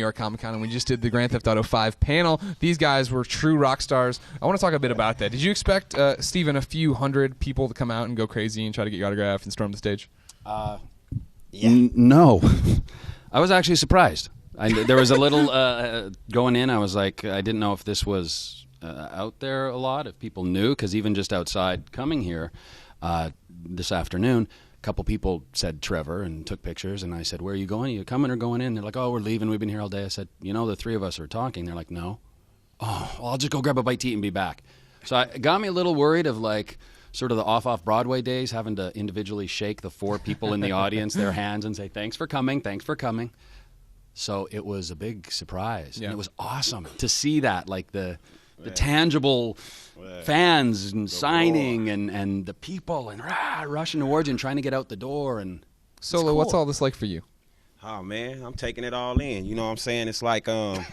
New York Comic Con, and we just did the Grand Theft Auto 5 panel. These guys were true rock stars. I want to talk a bit about that. Did you expect, Steven, a few hundred people to come out and go crazy and try to get your autograph and storm the stage? No. I was actually surprised. There was a little going in. I was like, I didn't know if this was out there a lot, if people knew, because even just outside coming here this afternoon, a couple people said Traver and took pictures, and I said, where are you going? Are you coming or going in? They're like, oh, we're leaving. We've been here all day. I said, the three of us are talking. They're like, no. Oh, well, I'll just go grab a bite to eat and be back. So it got me a little worried of like sort of the off Broadway days, having to individually shake the four people in the audience, their hands, and say, thanks for coming, thanks for coming. So it was a big surprise. Yeah. And it was awesome to see that, like the tangible fans and signing and the people and rushing towards you and trying to get out the door. And Solo, cool. What's all this like for you? Oh, man, I'm taking it all in. You know what I'm saying? It's like I'm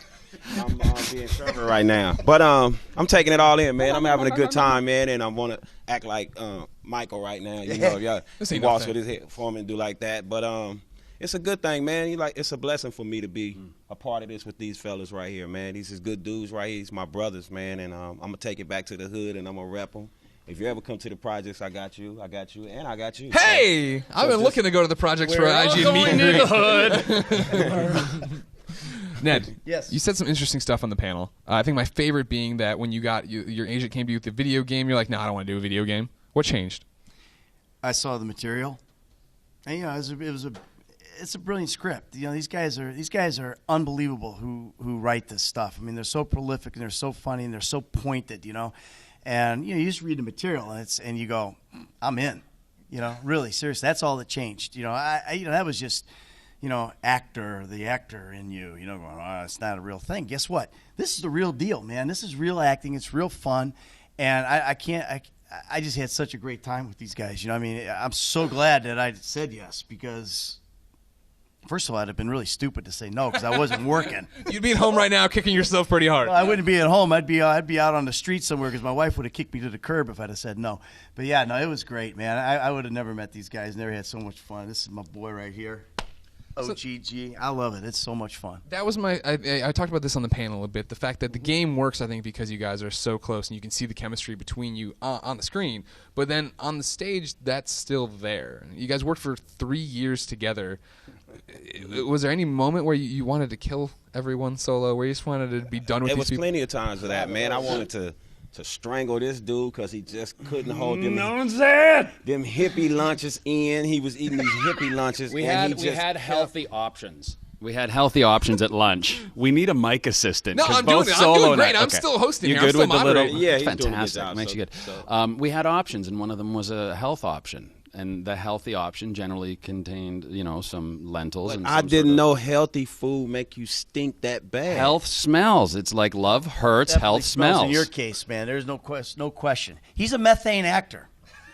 being Traver right now. But I'm taking it all in, man. I'm having a good time, man, and I want to act like Michael right now. You know, y'all walks with his head form and do like that. But it's a good thing, man. It's a blessing for me to be a part of this with these fellas right here, man. These is good dudes right here. These my brothers, man, and I'm going to take it back to the hood, and I'm going to rep them. If you ever come to the projects, I got you, and I got you. Hey! I've been looking to go to the projects for IG and meet and greet. hood. Ned, yes. You said some interesting stuff on the panel. I think my favorite being that when your agent came to you with the video game, you're like, no, I don't want to do a video game. What changed? I saw the material, and it's a brilliant script. These guys are unbelievable who write this stuff. I mean, they're so prolific and they're so funny and they're so pointed. And you just read the material and you go, I'm in. Really seriously, that's all that changed. That was just. The actor in you, going, oh, it's not a real thing. Guess what? This is the real deal, man. This is real acting. It's real fun. And I just had such a great time with these guys. I'm so glad that I said yes because, first of all, I'd have been really stupid to say no because I wasn't working. You'd be at home right now kicking yourself pretty hard. Well, I wouldn't be at home. I'd be out on the street somewhere because my wife would have kicked me to the curb if I'd have said no. But, yeah, no, it was great, man. I would have never met these guys. Never had so much fun. This is my boy right here. OGG. I love it. It's so much fun. That was I talked about this on the panel a bit. The fact that the game works, I think, because you guys are so close and you can see the chemistry between you on the screen. But then on the stage, that's still there. You guys worked for 3 years together. Was there any moment where you wanted to kill everyone Solo, where you just wanted to be done with these people? There was plenty of times of that, man. I wanted to strangle this dude because he just couldn't hold them hippie lunches in. He was eating these hippie lunches. We had healthy options. We had healthy options at lunch. We need a mic assistant. No, I'm doing great. I'm still hosting here. You good with the little? Yeah, fantastic. Makes you good. We had options, and one of them was a health option. And the healthy option generally contained, some lentils. But and I didn't know healthy food make you stink that bad. Health smells. It's like love hurts, Definitely health smells. In your case, man, there's no question. He's a methane actor.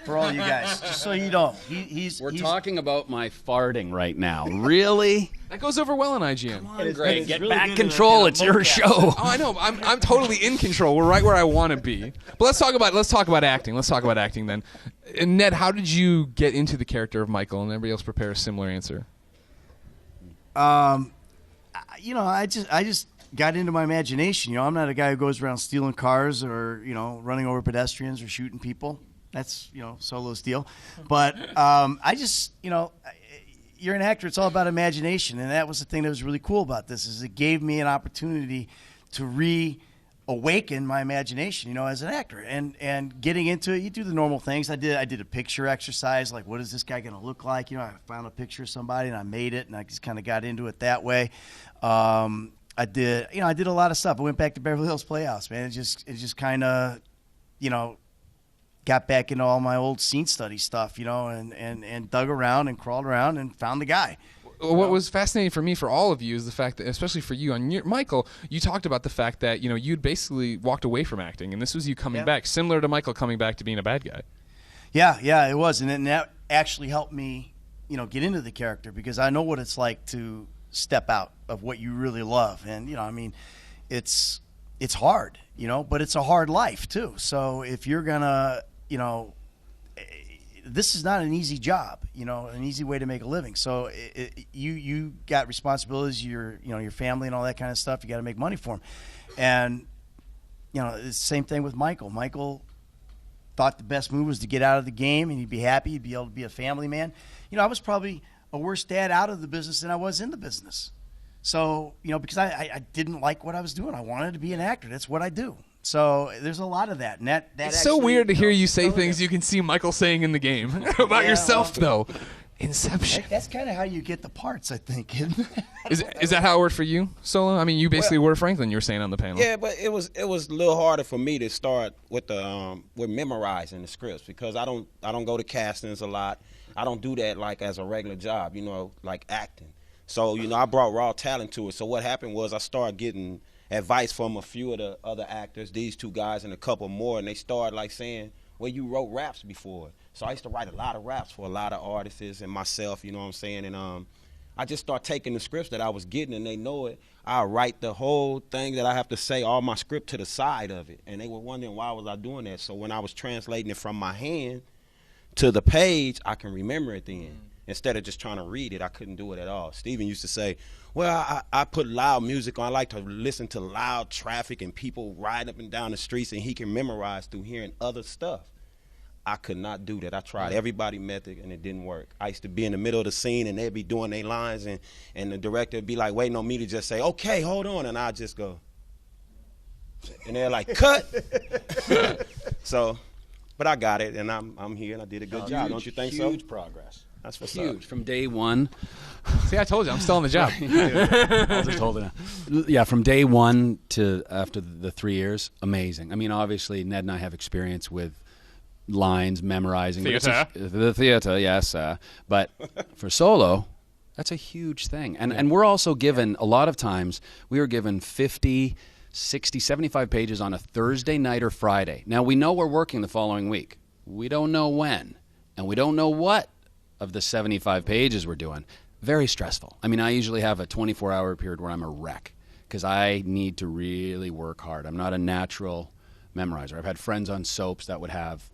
For all you guys, just so you know, We're talking about my farting right now. Really? That goes over well on IGN. Come on, Greg. Get really back control. It's your show. Oh, I know. I'm totally in control. We're right where I want to be. But let's talk about acting. Let's talk about acting then. And Ned, how did you get into the character of Michael? And everybody else prepare a similar answer. I just got into my imagination. I'm not a guy who goes around stealing cars or running over pedestrians or shooting people. That's, Solo's deal. But I just, you're an actor. It's all about imagination. And that was the thing that was really cool about this is it gave me an opportunity to reawaken my imagination, as an actor. And getting into it, you do the normal things. I did a picture exercise, like what is this guy going to look like? I found a picture of somebody and I made it and I just kind of got into it that way. I did a lot of stuff. I went back to Beverly Hills Playhouse, man. It just kind of, got back into all my old scene study stuff, and dug around and crawled around and found the guy. What was fascinating for me, for all of you, is the fact that, especially for you, Michael, you talked about the fact that, you'd basically walked away from acting, and this was you coming back, similar to Michael coming back to being a bad guy. Yeah, it was. And then that actually helped me, get into the character because I know what it's like to step out of what you really love. And, it's hard, but it's a hard life, too. So if you're going to, this is not an easy job, an easy way to make a living. So you got responsibilities, your family and all that kind of stuff. You got to make money for them. And, it's the same thing with Michael. Michael thought the best move was to get out of the game and he'd be happy. He'd be able to be a family man. I was probably a worse dad out of the business than I was in the business. So, because I didn't like what I was doing. I wanted to be an actor. That's what I do. So there's a lot of that. And that it's so weird to hear you say things you can see Michael saying in the game about yourself, though. Inception. That's kind of how you get the parts, I think. Is that how it worked for you, Solo? I mean, you basically were Pranklin. You were saying on the panel. Yeah, but it was a little harder for me to start with with memorizing the scripts because I don't go to castings a lot. I don't do that like as a regular job, like acting. So I brought raw talent to it. So what happened was I started getting advice from a few of the other actors, these two guys and a couple more, and they started like saying, well, you wrote raps before. So I used to write a lot of raps for a lot of artists and myself, you know what I'm saying? And I just started taking the scripts that I was getting, and they know it. I write the whole thing that I have to say, all my script to the side of it. And they were wondering why was I doing that. So when I was translating it from my hand to the page, I can remember it then. Instead of just trying to read it, I couldn't do it at all. Steven used to say, well, I put loud music on. I like to listen to loud traffic and people riding up and down the streets, and he can memorize through hearing other stuff. I could not do that. I tried everybody method, and it didn't work. I used to be in the middle of the scene, and they'd be doing their lines, and the director would be like waiting on me to just say, okay, hold on, and I'd just go. And they're like, cut. So, but I got it, and I'm here, and I did a good job. Don't you think so? Huge progress. That's what's huge. up. From day one. See, I told you, I'm still on the job. I'll just hold it now. Yeah, from day one to after the 3 years, amazing. I mean, obviously, Ned and I have experience with lines, memorizing. Theater. The theater, yes. But for Solo, that's a huge thing. And we're also given, a lot of times, we are given 50, 60, 75 pages on a Thursday night or Friday. Now, we know we're working the following week. We don't know when, and we don't know what of the 75 pages we're doing. Very stressful. I mean, I usually have a 24-hour period where I'm a wreck because I need to really work hard. I'm not a natural memorizer. I've had friends on soaps that would have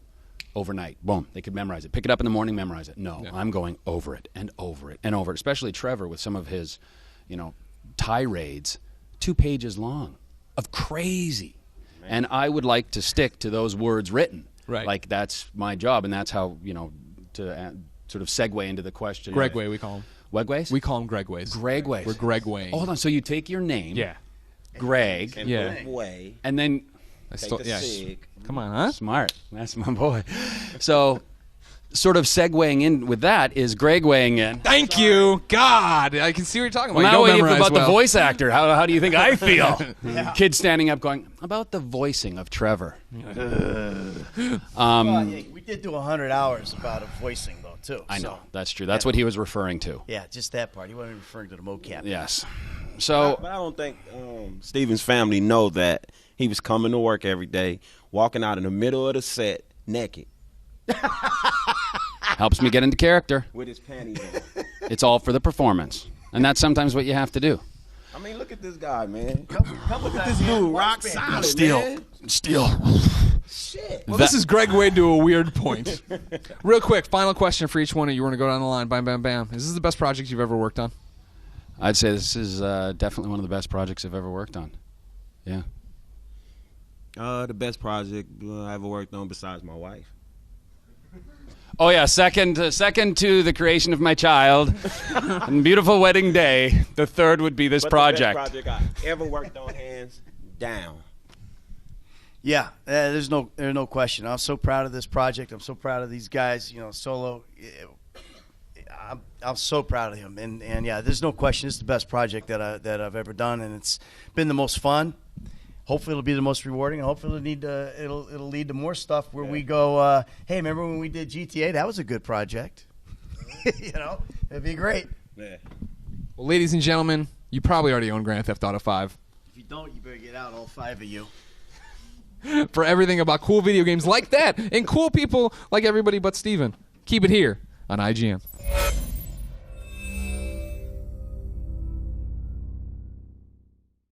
overnight, boom, they could memorize it. Pick it up in the morning, memorize it. No, I'm going over it and over it and over it, especially Traver with some of his, tirades, 2 pages long of crazy. Man. And I would like to stick to those words written. Right. Like that's my job, and that's how, to sort of segue into the question. Gregway, we call him. Wegways? We call him Gregways. Gregways. We're Gregwaying. Oh, hold on. So you take your name. Yeah. Greg. And and then. take the sig. Come on, huh? Smart. That's my boy. So, sort of segueing in with that is Greg weighing in. Thank you. God, I can see what you're talking about. Well, now you don't about memorize the voice actor. How do you think I feel? Yeah. Kid standing up going, about the voicing of Traver. We did do 100 hours about a voicing, though, too. I know. That's true. That's what he was referring to. Yeah, just that part. He wasn't referring to the mocap. Yes. So, But I don't think Steven's family know that he was coming to work every day, walking out in the middle of the set naked. helps me get into character. With his panties on. It's all for the performance. And that's sometimes what you have to do. I mean, look at this guy, man. Look Look at this dude, rock solid, man. Steel. Shit. Well, this is Greg Wade to a weird point. Real quick, final question for each one of you. We're going to go down the line. Bam, bam, bam. Is this the best project you've ever worked on? I'd say this is definitely one of the best projects I've ever worked on. Yeah. The best project I ever worked on besides my wife. Oh yeah, second to the creation of my child, and beautiful wedding day. The third would be this project. The best project I ever worked on, hands down. Yeah, there's no question. I'm so proud of this project. I'm so proud of these guys. Solo. I'm so proud of him, and yeah, there's no question. It's the best project that I've ever done, and it's been the most fun. Hopefully, it'll be the most rewarding, and hopefully, it'll lead to more stuff where we go. Hey, remember when we did GTA? That was a good project. It'd be great. Yeah. Well, ladies and gentlemen, you probably already own Grand Theft Auto 5. If you don't, you better get out, all 5 of you. For everything about cool video games like that and cool people like everybody but Steven, keep it here on IGN.